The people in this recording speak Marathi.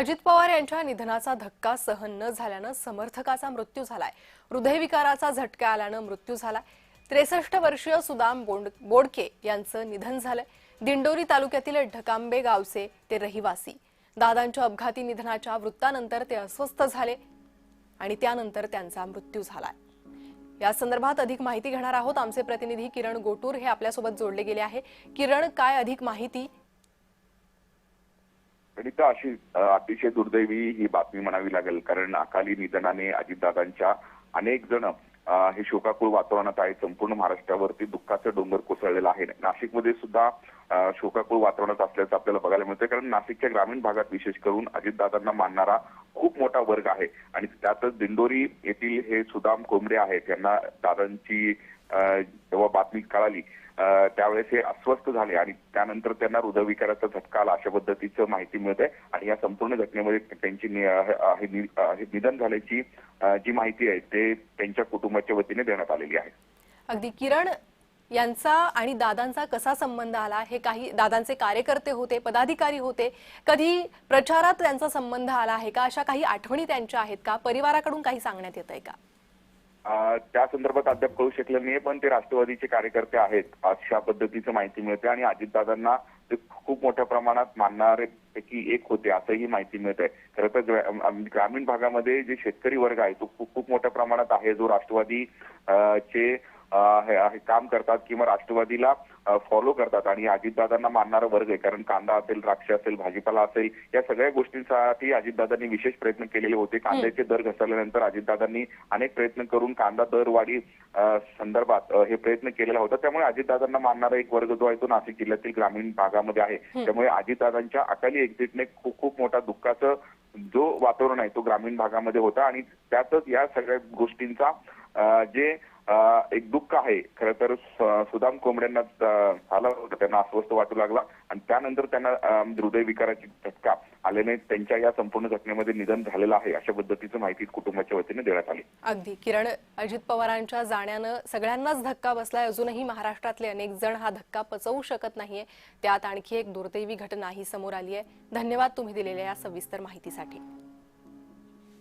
अजित पवार यांच्या निधनाचा धक्का सहन न झाल्यानं समर्थकाचा मृत्यू झालाय। हृदयविकाराचा झटका आल्यानं मृत्यू झालाय। 63 वर्षीय सुदाम बोडके यांचं निधन झालंय। दिंडोरी तालुक्यातील ढकांबे गावचे ते रहिवासी। दादांच्या अपघाती निधनाच्या वृत्तानंतर ते अस्वस्थ झाले आणि त्यानंतर त्यांचा मृत्यू झालाय। या संदर्भात अधिक माहिती घेणार आहोत। आमचे प्रतिनिधी किरण गोटूर हे आपल्यासोबत जोडले गेले आहे। किरण, काय अधिक माहिती? अशी अतिशय दुर्दैवी ही बातमी म्हणावी लागेल, कारण अकाली निधनाने अजितदादांच्या अनेक जण हे शोकाकुळ वातावरणात आहे। संपूर्ण महाराष्ट्रावरती दुःखाचं डोंगर कोसळलेलं आहे। नाशिकमध्ये सुद्धा शोकाकुळ वातावरणात असल्याचं आपल्याला बघायला मिळतंय, कारण नाशिकच्या ग्रामीण भागात विशेष करून अजितदादांना मानणारा खूप मोठा वर्ग आहे आणि त्यातच दिंडोरी येथील हे सुदाम कोंबडे आहेत। त्यांना दादांची जेव्हा बातमी कळाली त्यावेळेस हे अस्वस्थ झाले आणि त्यानंतर त्यांना हृदयविकाराचा झटका आला, अशा पद्धतीचं माहिती मिळते। आणि या संपूर्ण घटनेमध्ये त्यांची निधन झाल्याची जी माहिती आहे ते त्यांच्या कुटुंबाच्या वतीने देण्यात आलेली आहे। अगदी किरण, यांचा आणि दादांचा कसा संबंध आला? हे काही दादांचे कार्यकर्ते होते, पदाधिकारी होते, कधी प्रचारात त्यांचा संबंध आला आहे का? अशा काही आठवणी त्यांच्या आहेत का? परिवाराकडून काही सांगण्यात येतंय का? त्या संदर्भात अद्याप कळू शकलं नाही, पण ते राष्ट्रवादीचे कार्यकर्ते आहेत अशा पद्धतीचं माहिती मिळते आणि अजितदादांना ते खूप मोठ्या प्रमाणात मानणारे पैकी एक होते असंही माहिती मिळत आहे। खरं तर ग्रामीण भागामध्ये जे शेतकरी वर्ग आहे तो खूप मोठ्या प्रमाणात आहे, जो राष्ट्रवादी चे काम करतात किंवा राष्ट्रवादीला फॉलो करतात आणि अजितदादांना मानणारा वर्ग आहे। कारण कांदा असेल, द्राक्ष असेल, भाजीपाला असेल, या सगळ्या गोष्टींसाठी अजितदादांनी विशेष प्रयत्न केलेले होते। कांद्याचे दर घसरल्यानंतर अजितदादांनी अनेक प्रयत्न करून कांदा दरवाढी संदर्भात हे प्रयत्न केलेला होता। त्यामुळे अजितदादांना मानणारा एक वर्ग जो आहे तो नाशिक जिल्ह्यातील ग्रामीण भागामध्ये आहे। त्यामुळे अजितदादांच्या अकाली एक्झिटने खूप मोठा दुःखाचं जो वातावरण आहे तो ग्रामीण भागामध्ये होता आणि त्यातच या सगळ्या गोष्टींचा जे एक दुःख आहे खरं तर सुदाम कोंबड्यांना झाला होता। त्यांना अस्वस्थ वाटू लागला आणि त्यानंतर त्यांना हृदयविकाराची झटका आल्याने त्यांच्या या संपूर्ण घटनेमध्ये निधन झालेलं आहे, अशा पद्धतीचं माहिती कुटुंबाच्या वतीने देण्यात आली। अगदी किरण, अजित पवारांच्या जाण्यानं सगळ्यांनाच धक्का बसलाय। अजूनही महाराष्ट्रातले अनेक जण हा धक्का पचवू शकत नाहीये। त्यात आणखी एक दुर्दैवी घटना ही समोर आली आहे। धन्यवाद तुम्ही दिलेल्या या सविस्तर माहितीसाठी।